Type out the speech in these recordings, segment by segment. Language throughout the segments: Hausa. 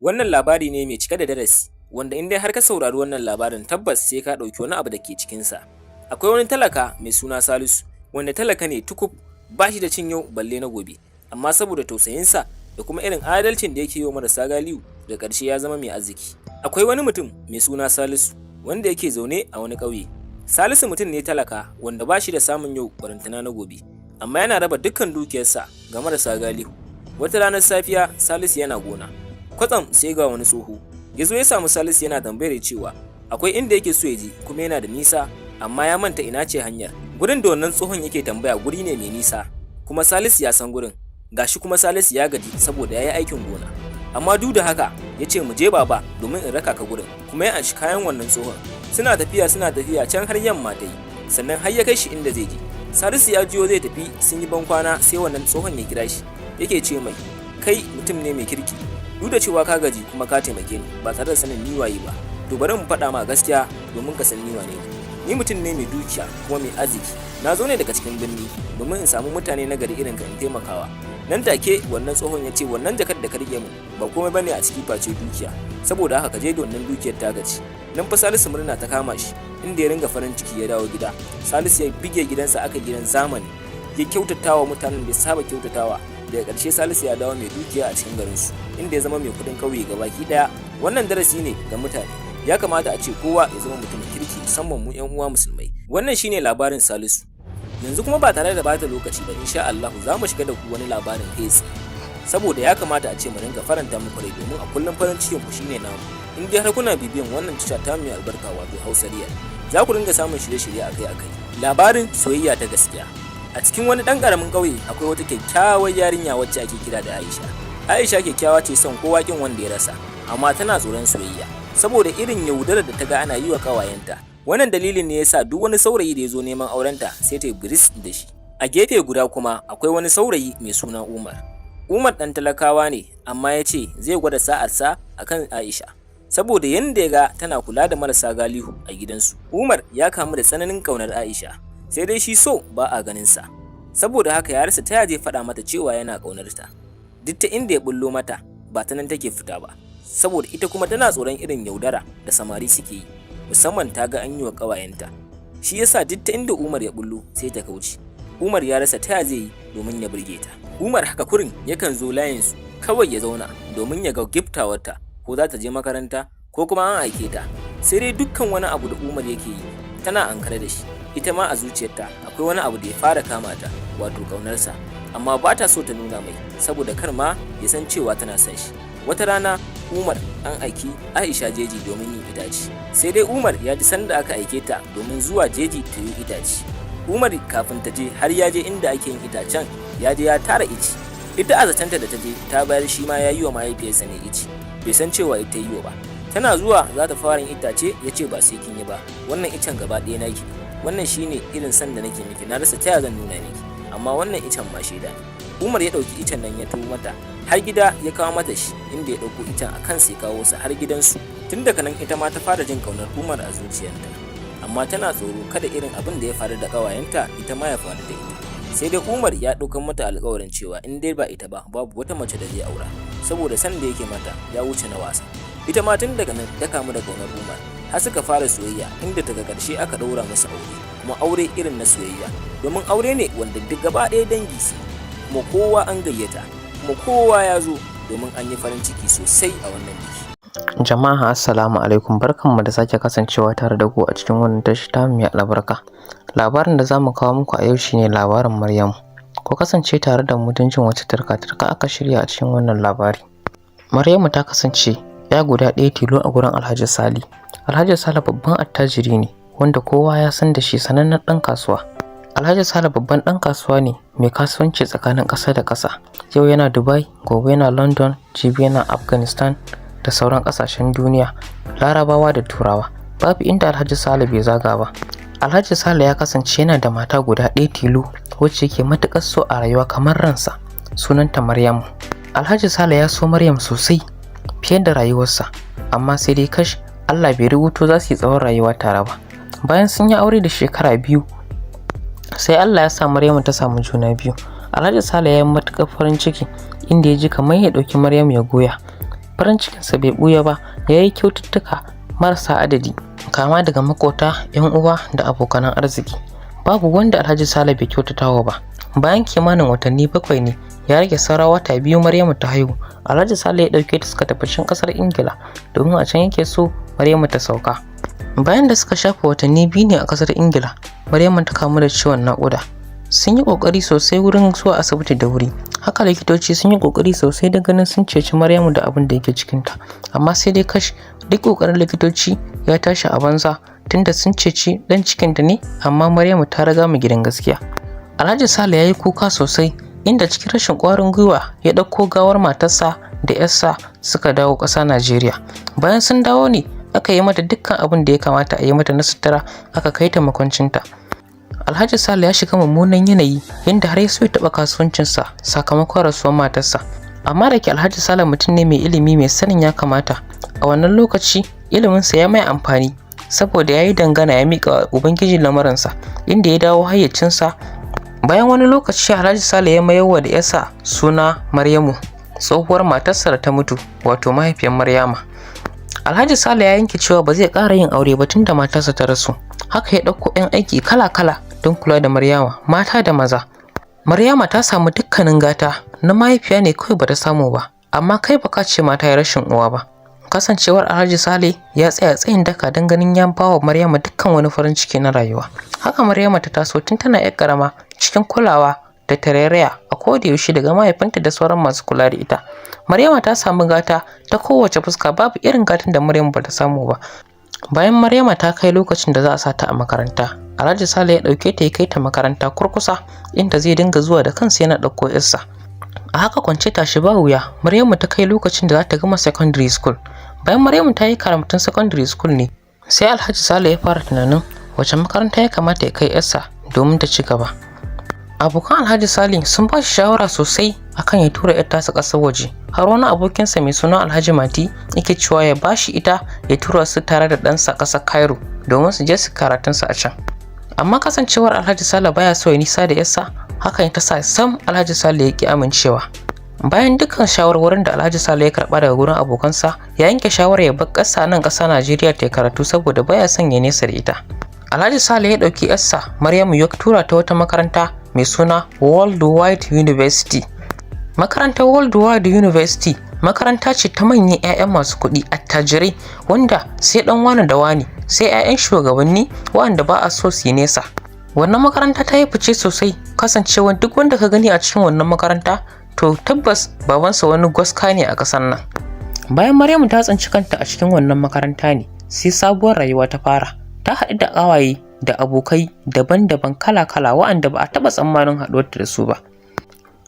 Wannan labari ne mai cike da darasi, wanda in dai har ka saurari wannan labarin tabbas sai ka ɗauki wani abu da ke cikinsa. Akwai wani talaka mai suna Salisu, wanda talaka ne tukub, ba shi da cin yau balle na gobe, amma saboda tausayinsa da kuma irin adalcin da yake yi wa marasa galihu, da ƙarshe ya zama mai arziki. Akwai wani mutum mai suna Salisu, wanda yake zaune a wani ƙauye. Salisu mutum ne talaka wanda ba shi da samun yau barantana na gobe, amma yana raba dukkan dukiyarsa ga marasa galihu. Wata ranar safiya Salisu yana gona. Kwatsam sai ga wani tsoho ya zo ya samu Salisu yana tambayar cewa akwai inda yake so ya je kuma yana da nisa, amma ya manta ina ce hanyar. Gurin da wannan tsohon yake tambaya guri ne mai nisa, kuma Salisu ya san gurin. Gashi kuma Salisu ya gaji saboda ya yi aikin gona, amma duk da haka ya ce mu je baba domin in raka ka gurin, kuma ya anshi kayan wannan tsohon. Suna tafiya can har yamma ta yi, sannan har ya kai shi inda zai je. Salisu ya jiyo zai tafi, sun yi bankwana sai wannan tsohon ya kira shi yake ce mai, kai mutum ne mai kirki, duk da cewa ka gaji kuma ka taimake ni ba tare da sanin ni waye ba, to bari mu faɗa ma gaskiya domin ka san ni wane ne. Ni mutum ne mai dukiya kuma mai arziki, na zo ne daga cikin birni domin in samu mutane na gari irin ka in taimakawa. Nan take wannan tsohon ya ce wannan jakar da ka rike mu ba komai bane a ciki face dukiya, saboda haka ka je da wannan dukiyar ta gaci. Nan fa Salisu murna ta kama shi, inda ya ringa farin ciki ya dawo gida. Salisu ya bige gidansa aka gidan zamani, ya kyautatawa mutanen da saba kyautatawa. Daga ƙarshe Salisu ya dawo mai dukiya a cikin garinsu, inda ya zama mai kuɗin ƙauye gabaki ɗaya. Wannan darasi ne ga mutane, ya kamata a ce kowa ya zama mutumin kirki, musamman mu 'yan uwa musulmai. Wannan shine labarin Salisu. Yanzu kuma ba tare da bata lokaci ba, insha Allah za mu shiga da ku wani labarin kai tsaye, saboda ya kamata a ce mu dinga faranta muku rai, domin a kullum farin cikin ku shine namu. In dai har kuna bibiyan wannan tasha ta mai albarka wato Hausarewa, za ku dinga samun shirye-shirye akai-akai. Labarin soyayya ta gaskiya. A cikin wani ɗan ƙaramin ƙauye akwai wata kyakkyawar yarinya wacce ake kira da Aisha. Aisha kyakkyawa ce son kowa kin wanda ya rasa, amma tana tsoron soyayya saboda irin yaudarar da ta ga ana yi wa ƙawayenta. Wannan dalilin ne yasa duk wani saurayi da ya zo neman aurenta sai ta yi biris da shi. A gefe guda kuma akwai wani saurayi mai suna Umar. Umar ɗan talakawa ne, amma ya ce zai gwada sa'arsa akan Aisha, saboda yanda ya ga tana kula da marasa galihu a gidansu. Umar ya kamu da tsananin ƙaunar Aisha, sai dai shi so ba a ganinsa, saboda haka ya rasa ta yaje faɗa mata cewa yana ƙaunarta. Duk ta inda ya bullo mata ba ta nan take fita ba, saboda ita kuma tana tsoron irin yaudara da samari suke yi, musamman ta ga an yi wa ƙawayenta. Shi yasa duk ta inda Umar ya bullo sai ta kauce. Umar ya rasa ta zai yi domin ya burge ta. Umar haka kurin yakan zo layinsu kawai ya zauna domin ya ga giftawarta, ko za ta je makaranta ko kuma an aike ta. Sai dai dukkan wani abu da Umar yake yi tana ankare da shi. Ita ma a zuciyarta akwai wani abu da ya fara kama ta, wato ƙaunarsa, amma ba ta so ta nuna mai saboda kar ma ya san cewa tana son shi. Wata rana Umar an aiki Aisha jeji domin yin itace, sai dai Umar ya ji sanda aka aike ta domin zuwa jeji ta yi itace. Umar kafin ta je har ya je inda ake yin itacen, ya je ya tara ici. Ita a zatanta da ta je ta bayar shi ma ya yi wa mahaifiyarsa ne ici, bai san cewa ita yi wa ba. Tana zuwa za ta fara yin itace ya ce ba sai kin yi ba, wannan icen gaba ɗaya naki. Wannan shine irin san da nake miki, na rasa taya zan nuna miki, amma wannan icen ma shaida ne. Umar ya ɗauki icen nan ya tuwo mata har gida ya kawo mata shi, inda ya ɗauko icen a kansa ya kawo sa har gidansu. Tun daga nan ita ma ta fara jin ƙaunar Umar a zuciyarta, amma tana tsoro kada irin abin da ya faru da ƙawayenta ita ma ya faru da ita. Sai dai Umar ya ɗaukan mata alƙawarin cewa in dai ba ita ba babu wata mace da zai aura, saboda san da yake mata ya wuce na wasa. Ita ma tun daga nan ta kamu da ƙaunar Umar, har suka fara soyayya, inda daga ƙarshe aka ɗaura masa aure, kuma aure irin na soyayya, domin aure ne wanda duk gaba ɗaya dangi su, kuma kowa an gayyata, kuma kowa ya zo domin an yi farin ciki sosai a wannan biki. Jama'a assalamu alaikum, barkanmu da sake kasancewa tare da ku a cikin wannan tashi ta mai albarka. Labarin da zamu kawo muku a yau shine labarin Maryamu. Ku kasance tare da mu don jin wace tarka-tarka aka shirya a cikin wannan labari. Maryamu ta kasance ya guda ɗaya tilo a gurin Alhaji Sali. Alhaji Sali babban attajiri ne wanda kowa ya san da shi, sanannen ɗan kasuwa. Alhaji Sali babban ɗan kasuwa ne mai kasuwanci tsakanin ƙasa da ƙasa. Yau yana Dubai, gobe yana London, jibi yana Afghanistan da sauran ƙasashen duniya, Larabawa da Turawa. Babu inda Alhaji Sali bai zaga ba. Alhaji Sali ya kasance yana da mata guda ɗaya tilo wacce yake matuƙar so a rayuwa kamar ransa. Sunanta Maryamu. Alhaji Sali ya so Maryam sosai fiye da rayuwarsa, amma sai dai kash Allah bai rubuto za su yi tsawon rayuwa tare ba. Bayan sun yi aure da shekara 2, sai Allah ya sa Maryamu ta samu juna biyu. Alhaji Sale ya yi matuƙar farin ciki, inda ya ji kamar ya ɗauki Maryamu ya goya. farin cikinsa bai ɓuya ba, ya yi kyaututtuka marasa adadi kama daga makota, 'yan uwa da abokanan arziki. Babu wanda Alhaji Sale bai kyautatawa ba. Bayan kimanin watanni 7 ne ya rage saura wata 2 Maryamu ta haihu. Alhaji Sale ya ɗauke ta suka tafi can ƙasar Ingila domin a can yake so Maryamu ta sauka. Bayan da suka shafe watanni 2 ne a ƙasar Ingila, Maryamu ta kamu da ciwon naƙuda. Sun yi ƙoƙari sosai wurin zuwa asibiti da wuri. Haka likitoci sun yi ƙoƙari sosai da ganin sun ceci Maryamu da abin da yake cikinta. Amma sai dai kash, duk ƙoƙarin likitoci ya tashi a banza tunda sun ceci ɗan cikinta ne, amma Maryamu ta riga mu gidan gaskiya. Alhaji Sale ya yi kuka sosai, inda cikin rashin ƙwarin gwiwa ya ɗauko gawar matarsa da 'yarsa suka dawo ƙasa Najeriya. Bayan sun dawo ne aka yi mata dukkan abin da ya kamata a yi mata na sutura, aka kai ta makwancinta. Alhaji Sale ya shiga mummunan yanayi yadda har ya so ya taɓa kasuwancinsa sakamakon rasuwar matarsa. Amma da ke Alhaji Sale mutum ne mai ilimi mai sanin ya kamata, a wannan lokaci iliminsa ya mai amfani saboda ya yi dangana ya miƙa Ubangiji lamarinsa, inda ya dawo hayyacinsa. Bayan wani lokaci Alhaji Sale ya mayarwa da 'yarsa suna Maryamu, tsohuwar matarsa da ta mutu, wato mahaifiyar Maryama. Alhaji Sale ya yanke cewa ba zai ƙara yin aure ba tunda matarsa ta rasu. Haka ya ɗauko 'yan aiki kala-kala don kula da Maryama, mata da maza. Maryama ta samu dukkanin gata, na mahaifiya ne kawai bata samu ba, amma kai baka ce mata ya rashin uwa ba. Kasancewar Alhaji Sale ya tsaya tsayin daka don ganin ya bawa Maryama dukkan wani farin ciki na rayuwa. Haka Maryama ta taso tun tana 'yar ƙarama cikin kulawa da tarairaya a koda yaushe daga mahaifinta da sauran masu kula da ita. Maryama ta samu gata ta kowace fuska, babu irin gatan da Maryama bata samu ba. Bayan Maryama ta kai lokacin da za a sa ta a makaranta, Alhaji Sale ya ɗauke ta ya kai ta makaranta kurkusa, inda zai dinga zuwa da kansa yana ɗauko 'yarsa. A haka kwance tashi ba wuya, Maryamu ta kai lokacin da za ta gama secondary school. Bayan Maryamu ta yi karatun secondary school ne, sai Alhaji Sale ya fara tunanin wace makaranta ya kamata ya kai 'yarsa domin ta ci gaba. Abokan Alhaji Sale sun ba shi shawara sosai akan ya tura 'yar tasa ƙasar waje. Har wani abokinsa mai suna Alhaji Mati yake cewa ya ba shi ita ya tura su tare da ɗansa ƙasar Cairo domin su je su karatunsa a can. Amma kasancewar Alhaji Sale baya so ya nisa da 'yarsa, hakan ta sa sam Alhaji Sale ya ki amincewa. Bayan dukkan shawarwarin da Alhaji Sale ya karɓa daga gurin abokansa, ya yanke shawarar ya bar ƙasa nan ƙasa Najeriya ta karatu saboda baya son ya nesa da ita. Alhaji Sale ya ɗauki 'yarsa Maryamu ya tura ta wata makaranta mai suna Worldwide University. Makarantar Worldwide University makaranta ce ta manyan 'ya'yan masu kuɗi attajirai, wanda sai ɗan wani da wani, sai 'ya'yan shugabanni wanda ba a so su yi nesa. Wannan makaranta ta yi fice sosai, kasancewa duk wanda ka gani a cikin wannan makaranta to tabbas babansa wani gwaska ne a ƙasar nan. Bayan Maryamu ta tsinci kanta a cikin wannan makaranta ne, sai sabuwar rayuwa ta fara. Ta haɗu da ƙawaye da abokai daban-daban kala-kala waɗanda ba a taɓa tsammanin haɗuwarta da su ba.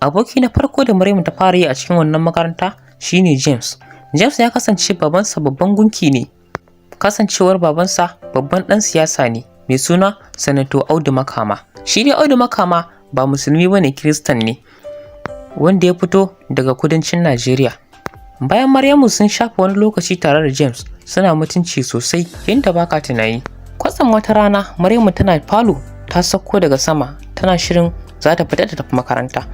Aboki na farko da Maryamu ta fara yi a cikin wannan makaranta shine James. James ya kasance babansa babban gunki ne. Kasancewar babansa babban ɗan siyasa ne mai suna Sanato Audu Makama. Shi dai Audu Makama ba musulmi bane, Kiristan ne wanda ya fito daga kudancin Najeriya. Bayan Maryamu sun shafe wani lokaci tare da James, suna mutunci sosai yadda baka tunani. Kwatsam wata rana Maryamu tana falo ta sauko daga sama, tana shirin za ta fita ta tafi makaranta.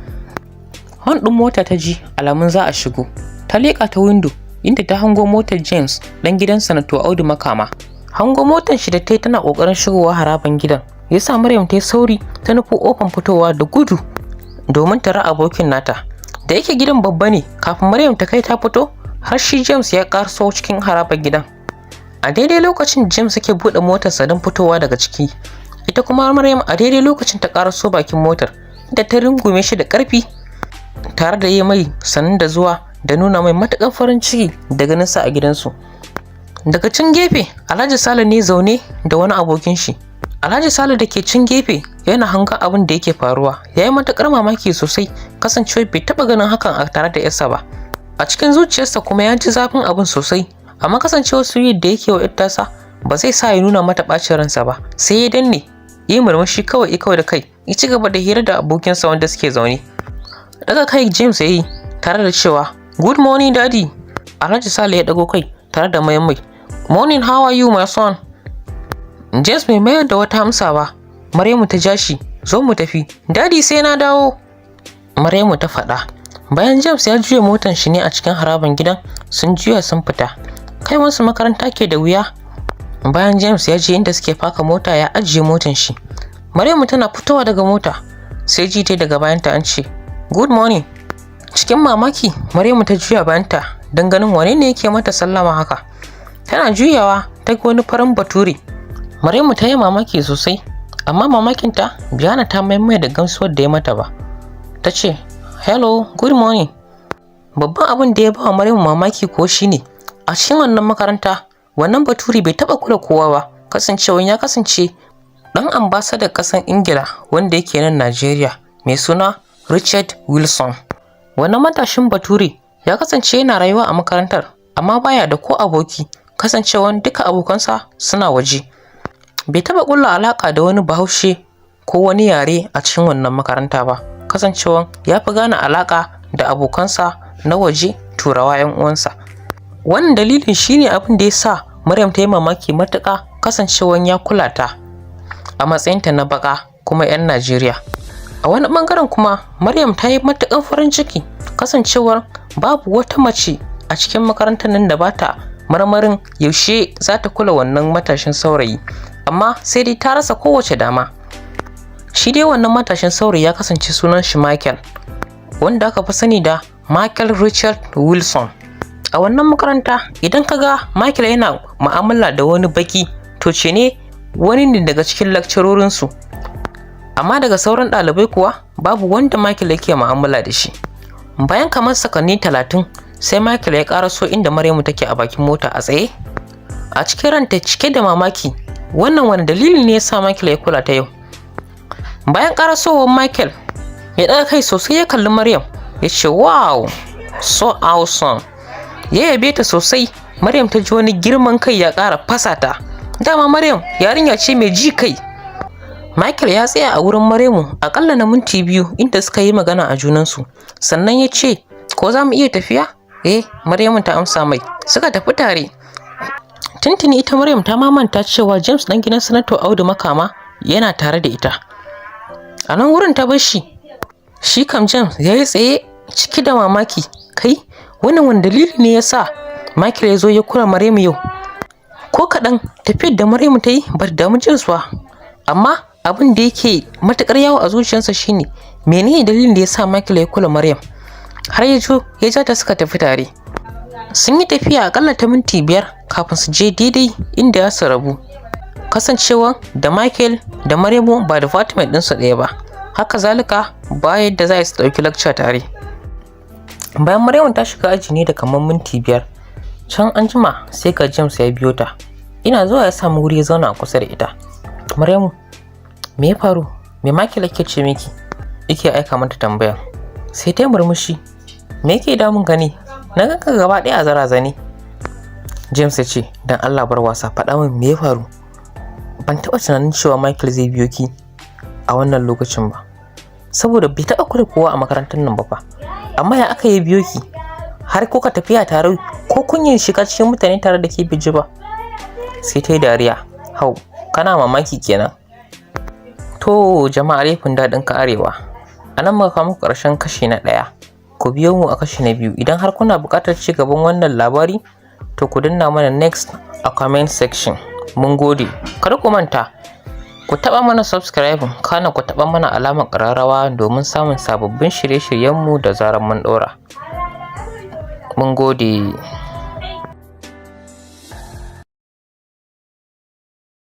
Hon ɗin mota ta ji alamun za a shigo. Ta leƙa ta windo inda ta hango motar James ɗan gidan Sanato Audu Makama. Hango motar shi da ta yi tana ƙoƙarin shigowa haraban gidan, ya sa Maryam ta yi sauri ta nufi ƙofar fitowa da gudu domin ta ra abokin nata. Da yake gidan babba ne, kafin Maryam ta kai ta fito, har shi James ya ƙaraso cikin harabar gidan. A daidai lokacin James yake buɗe motarsa don fitowa daga ciki, ita kuma Maryam a daidai lokacin ta ƙaraso bakin motar, da ta rungume shi da ƙarfi tare da yi mai sanin da zuwa da nuna mai matuƙar farin ciki da ganin sa a gidansu. Daga can gefe Alhaji Sale ne zaune da wani abokin shi. Alhaji Sale da ke can gefe yana hanga abin da yake faruwa, ya yi matuƙar mamaki sosai, kasancewa bai taɓa ganin hakan a tare da yarsa ba. A cikin zuciyarsa kuma ya ji zafin abin sosai, amma kasancewar soyayyar da yake wa ‘yar tasa ba zai sa ya nuna mata ɓacin ransa ba, sai ya danne, yi murmushi kawai da kai, ya ci gaba da hira da abokinsa wanda suke zaune. Daga kai James ya yi tare da cewa "Good morning daddy." Alhaji Sale ya dago kai tare da mai "Morning, how are you my son?" James bai mayar da wata amsa ba. Maryamu ta ja shi, "Zo mu tafi, daddy sai na dawo." Maryamu ta faɗa. Bayan James ya juya motar shi ne a cikin haraban gidan, sun juya sun fita. Kai wasu makaranta ke da wuya. Bayan James ya je inda suke faka mota ya ajiye motar shi. Maryamu tana fitowa daga mota, sai ji ta daga bayanta an ce, "Good morning." Cikin mamaki, Maryamu ta juya bayanta don ganin wane ne yake mata sallama haka. Tana juyawa ta ga wani farin bature. Maryamu ta yi mamaki sosai, amma mamakinta bai hana ta maimai da gamsuwar da ya mata ba. Ta ce, "Hello, good morning." Babban abin da ya ba wa Maryamu mamaki ko shine, a cikin wannan makaranta, wannan bature bai taɓa kula kowa ba, kasancewa ya kasance ɗan ambasadar ƙasar Ingila wanda yake nan Najeriya, mai suna Richard Wilson. Wannan matashin bature ya kasance yana rayuwa a makarantar, amma baya da ko aboki, kasancewan duka abokansa suna waje. Bai taɓa ƙulla alaƙa da wani bahaushe ko wani yare a cikin wannan makaranta ba, kasancewan ya fi gane alaƙa da abokansa na waje, turawa 'yan uwansa. Wannan dalilin shine abin da ya sa Maryam ta yi mamaki matuƙa, kasancewan ya kula ta a matsayinta na baƙa kuma 'yan Najeriya. A wani ɓangaren kuma Maryam ta yi matuƙan farin ciki, kasancewar babu wata mace a cikin makarantar nan da bata marmarin yaushe za ta kula wannan matashin saurayi, amma sai dai ta rasa kowace dama. Shi dai wannan matashin saurayi ya kasance sunan shi Michael, wanda aka fi sani da Michael Richard Wilson. A wannan makaranta idan ka ga Michael yana mu'amala da wani baki, to ce ne wani ne daga cikin lakcarorinsu, amma daga sauran ɗalibai kuwa babu wanda Michael yake mu'amala da shi. Bayan kamar sakanni 30 sai Michael ya ƙaraso inda Maryamu take a bakin mota a tsaye. A cikin ranta cike da mamaki, wannan wani dalili ne ya sa Michael ya kula ta yau. Bayan ƙarasowar Michael ya ɗaga kai sosai ya kalli Maryam ya ce, "Wow, so awesome." Ya yabe ta sosai. Maryam ta ji wani girman kai ya ƙara fasa ta. Dama Maryam yarinya ce mai ji kai. Michael ya tsaya a wurin Maryamu aƙalla na minti 2 inda suka yi magana a junansu. Sannan ya ce, "Ko za mu iya tafiya?" Maryamu ta amsa mai. Suka tafi tare. Tuntuni ita Maryam ta mamanta cewa James ɗan gidan Sanato Audu Makama yana tare da ita. A nan wurin ta bar shi. Shi kam James ya yi tsaye ciki da mamaki. Kai, wannan wani dalili ne ya sa Michael ya zo ya kula Maryamu yau? Ko kaɗan tafiyar da Maryamu ta yi ba ta damu James ba. Amma abin da yake matuƙar yawo a zuciyarsa shine, menene dalilin da ya sa Michael ya kula Maryam har ya ja ta suka tafi tare. Sun yi tafiya aƙalla ta minti 5 kafin su je daidai inda ya su rabu. Kasancewa da Michael da Maryamu ba department ɗinsu ɗaya ba, haka zalika ba yadda za su ɗauki lecture tare. Bayan Maryamu ta shiga aji ne da kamar minti 5, can an jima sai ga James ya biyo ta. Ina zuwa ya samu wuri ya zauna a kusa da ita. "Maryamu, me ya faru? Me Michael yake ce miki?" Yake aika mata tambaya. Sai ta murmushi. "Me yake damun ka ne? Na ga ka gaba ɗaya a zarazane." James ya ce, "Dan Allah bar wasa, faɗa min me ya faru. Ban taɓa tunanin cewa Michael zai biyo ki a wannan lokacin ba, saboda bai taɓa kula kowa a makarantar nan ba fa. Amma ya aka yi biyo ki har kuka tafiya tare, ko kun yi shiga cikin mutane tare da ke biji ba?" Sai ta yi dariya. "Hau, kana mamaki kenan." To jama'a, laifin daɗin ka arewa. A nan muka kawo muku ƙarshen kashi na 1. Ku biyo mu a kashi na 2. Idan har kuna buƙatar ci gaban wannan labari, to ku danna mana next a comment section. Mun gode. Kada ku manta, ku taɓa mana subscribe, kana ku taɓa mana alamar ƙararrawa domin samun sababbin shirye-shiryenmu da zarar mun ɗora. Mun gode.